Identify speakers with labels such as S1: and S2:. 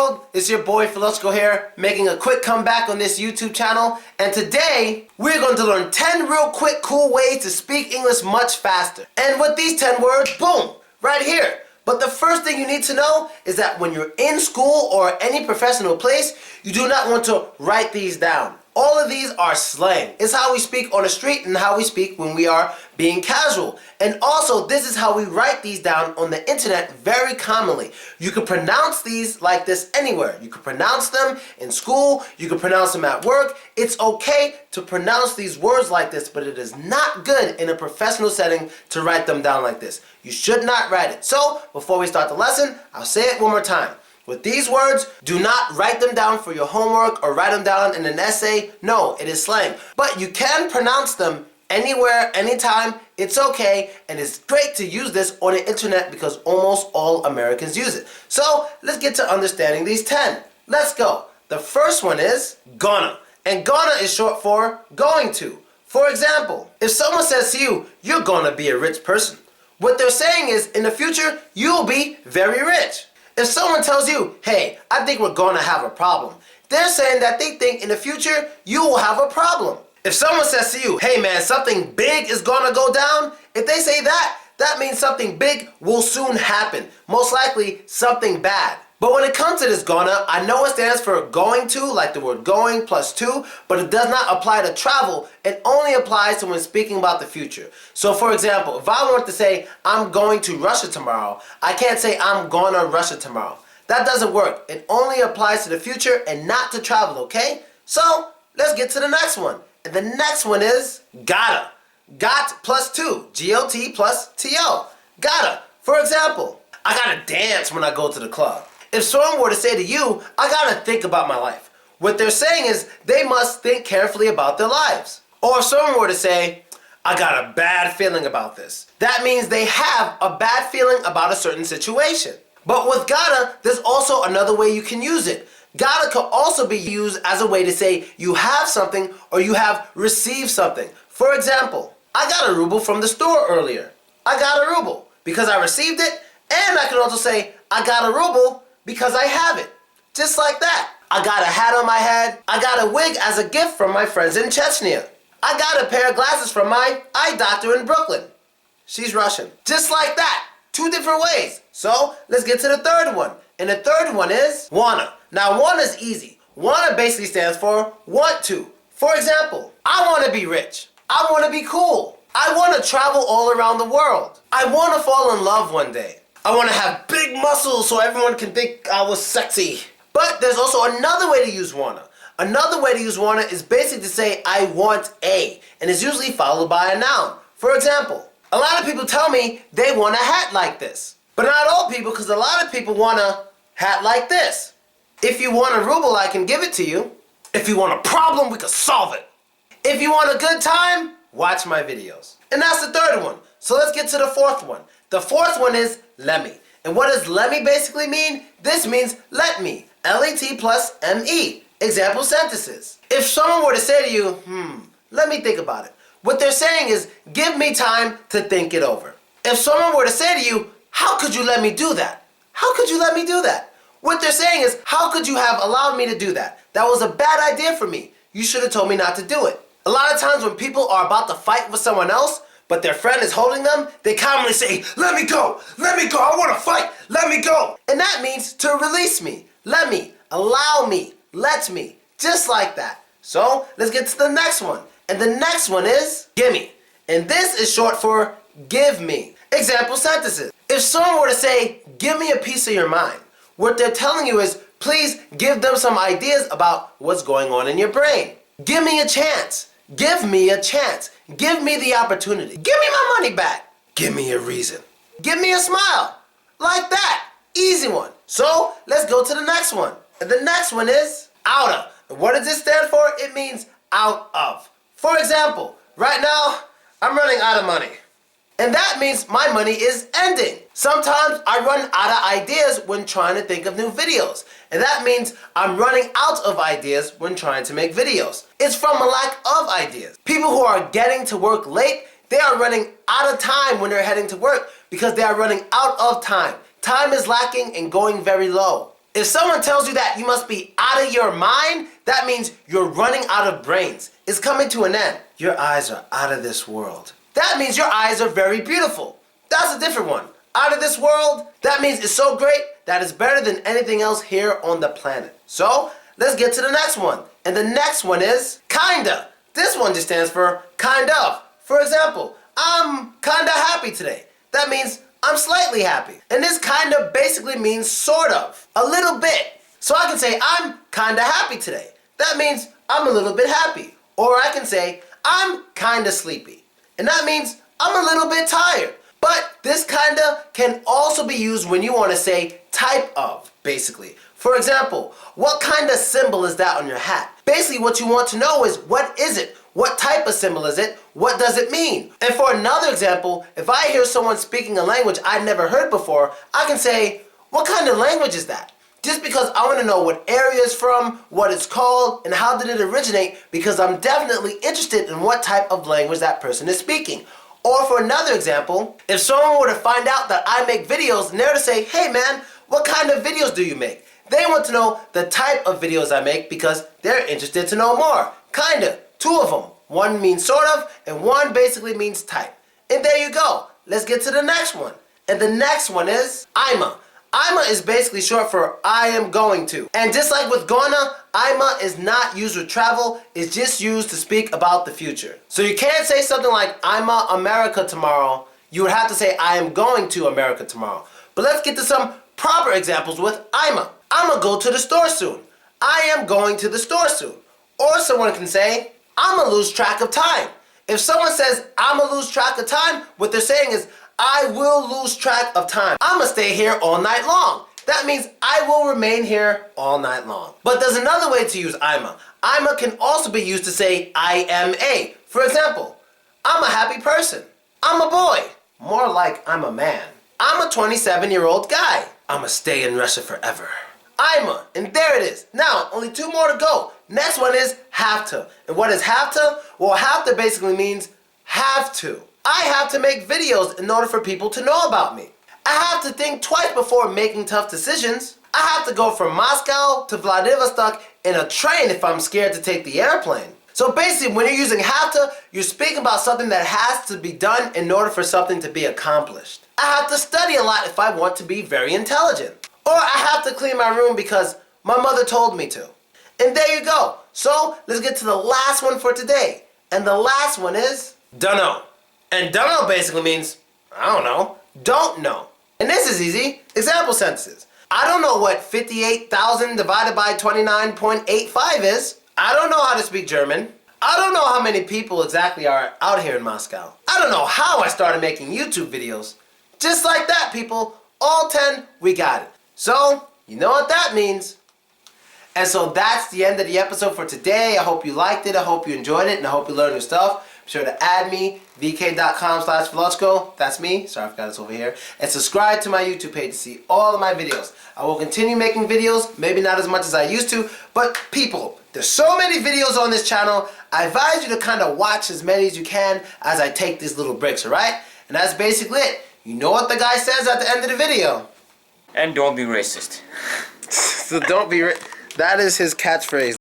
S1: world? It's your boy Philochko here, making a quick comeback on this YouTube channel. And today, we're going to learn 10 real quick, cool ways to speak English much faster. And with these 10 words, boom, right here. But the first thing you need to know is that when you're in school or any professional place, you do not want to write these down. All of these are slang. It's how we speak on the street and how we speak when we are being casual. And also, this is how we write these down on the internet very commonly. You can pronounce these like this anywhere. You can pronounce them in school. You can pronounce them at work. It's okay to pronounce these words like this, but it is not good in a professional setting to write them down like this. You should not write it. So, before we start the lesson, I'll say it one more time. With these words, do not write them down for your homework or write them down in an essay. No, it is slang. But you can pronounce them anywhere, anytime. It's okay, and it's great to use this on the internet because almost all Americans use it. So, let's get to understanding these 10. Let's go. The first one is gonna. And gonna is short for going to. For example, if someone says to you, you're gonna be a rich person, what they're saying is, in the future, you'll be very rich. If someone tells you, hey, I think we're going to have a problem, they're saying that they think in the future you will have a problem. If someone says to you, hey man, something big is going to go down, if they say that, that means something big will soon happen. Most likely something bad. But when it comes to this gonna, I know it stands for going to, like the word going plus to, but it does not apply to travel. It only applies to when speaking about the future. So for example, if I want to say, I'm going to Russia tomorrow, I can't say I'm gonna Russia tomorrow. That doesn't work. It only applies to the future and not to travel, okay? So, let's get to the next one. And the next one is gotta. Got plus to, G-O-T plus T-O. Gotta. For example, I gotta dance when I go to the club. If someone were to say to you, I gotta think about my life, what they're saying is they must think carefully about their lives. Or if someone were to say, I got a bad feeling about this, that means they have a bad feeling about a certain situation. But with gotta, there's also another way you can use it. Gotta could also be used as a way to say you have something or you have received something. For example, I got a ruble from the store earlier. I got a ruble because I received it, and I can also say I got a ruble because I have it. Just like that. I got a hat on my head. I got a wig as a gift from my friends in Chechnya. I got a pair of glasses from my eye doctor in Brooklyn. She's Russian. Just like that. 2 different ways. So, let's get to the third one. And the third one is wanna. Now, wanna is easy. Wanna basically stands for want to. For example, I wanna be rich. I wanna be cool. I wanna travel all around the world. I wanna fall in love one day. I want to have big muscles so everyone can think I was sexy. But there's also another way to use wanna. Another way to use wanna is basically to say I want a, and it's usually followed by a noun. For example, a lot of people tell me they want a hat like this. But not all people, because a lot of people want a hat like this. If you want a ruble, I can give it to you. If you want a problem, we can solve it. If you want a good time, watch my videos. And that's the third one. So let's get to the fourth one. The fourth one is let me. And what does let me basically mean? This means let me. L-E-T plus M-E. Example sentences. If someone were to say to you, let me think about it, what they're saying is, give me time to think it over. If someone were to say to you, how could you let me do that? How could you let me do that? What they're saying is, how could you have allowed me to do that? That was a bad idea for me. You should have told me not to do it. A lot of times when people are about to fight with someone else, but their friend is holding them, they commonly say, let me go, I want to fight, let me go. And that means to release me, let me, allow me, let me, just like that. So, let's get to the next one. And the next one is gimme. And this is short for give me. Example sentences. If someone were to say, give me a piece of your mind, what they're telling you is, please give them some ideas about what's going on in your brain. Give me a chance. Give me a chance. Give me the opportunity. Give me my money back. Give me a reason. Give me a smile. Like that. Easy one. So, let's go to the next one. And the next one is out of. And what does this stand for? It means out of. For example, right now, I'm running out of money. And that means my money is ending. Sometimes I run out of ideas when trying to think of new videos. And that means I'm running out of ideas when trying to make videos. It's from a lack of ideas. People who are getting to work late, they are running out of time when they're heading to work because they are running out of time. Time is lacking and going very low. If someone tells you that you must be out of your mind, that means you're running out of brains. It's coming to an end. Your eyes are out of this world. That means your eyes are very beautiful. That's a different one. Out of this world, that means it's so great that it's better than anything else here on the planet. So, let's get to the next one. And the next one is kinda. This one just stands for kind of. For example, I'm kinda happy today. That means I'm slightly happy. And this kinda basically means sort of. A little bit. So I can say I'm kinda happy today. That means I'm a little bit happy. Or I can say I'm kinda sleepy. And that means I'm a little bit tired. But this kinda can also be used when you want to say type of, basically. For example, what kind of symbol is that on your hat? Basically what you want to know is what is it? What type of symbol is it? What does it mean? And for another example, if I hear someone speaking a language I've never heard before, I can say, what kind of language is that? Just because I want to know what area it's from, what it's called, and how did it originate, because I'm definitely interested in what type of language that person is speaking. Or for another example, if someone were to find out that I make videos and they were to say, hey man, what kind of videos do you make? They want to know the type of videos I make because they're interested to know more. Kinda. Two of them. One means sort of, and one basically means type. And there you go. Let's get to the next one. And the next one is I'ma. I'ma is basically short for I am going to. And just like with gonna, I'ma is not used with travel, it's just used to speak about the future. So you can't say something like I'ma America tomorrow. You would have to say I am going to America tomorrow. But let's get to some proper examples with I'ma. I'ma go to the store soon. I am going to the store soon. Or someone can say, I'ma lose track of time. If someone says I'ma lose track of time, what they're saying is I will lose track of time. I'ma stay here all night long. That means I will remain here all night long. But there's another way to use I'ma. I'ma can also be used to say I am a. For example, I'm a happy person. I'm a boy. More like I'm a man. I'm a 27-year-old guy. I'ma stay in Russia forever. I'ma, and there it is. Now, only two more to go. Next one is have to. And what is have to? Well, have to basically means have to. I have to make videos in order for people to know about me. I have to think twice before making tough decisions. I have to go from Moscow to Vladivostok in a train if I'm scared to take the airplane. So basically, when you're using have to, you're speaking about something that has to be done in order for something to be accomplished. I have to study a lot if I want to be very intelligent. Or I have to clean my room because my mother told me to. And there you go. So let's get to the last one for today. And the last one is dunno. And dunno basically means, I don't know, don't know. And this is easy. Example sentences. I don't know what 58,000 divided by 29.85 is. I don't know how to speak German. I don't know how many people exactly are out here in Moscow. I don't know how I started making YouTube videos. Just like that, people. All 10, we got it. So, you know what that means. And so that's the end of the episode for today. I hope you liked it. I hope you enjoyed it. And I hope you learned new stuff. Be sure to add me, vk.com/Philochko. That's me. Sorry, I forgot it's over here. And subscribe to my YouTube page to see all of my videos. I will continue making videos. Maybe not as much as I used to. But people, there's so many videos on this channel. I advise you to kind of watch as many as you can as I take these little breaks, alright? And that's basically it. You know what the guy says at the end of the video.
S2: And don't be racist.
S1: So don't be that is his catchphrase.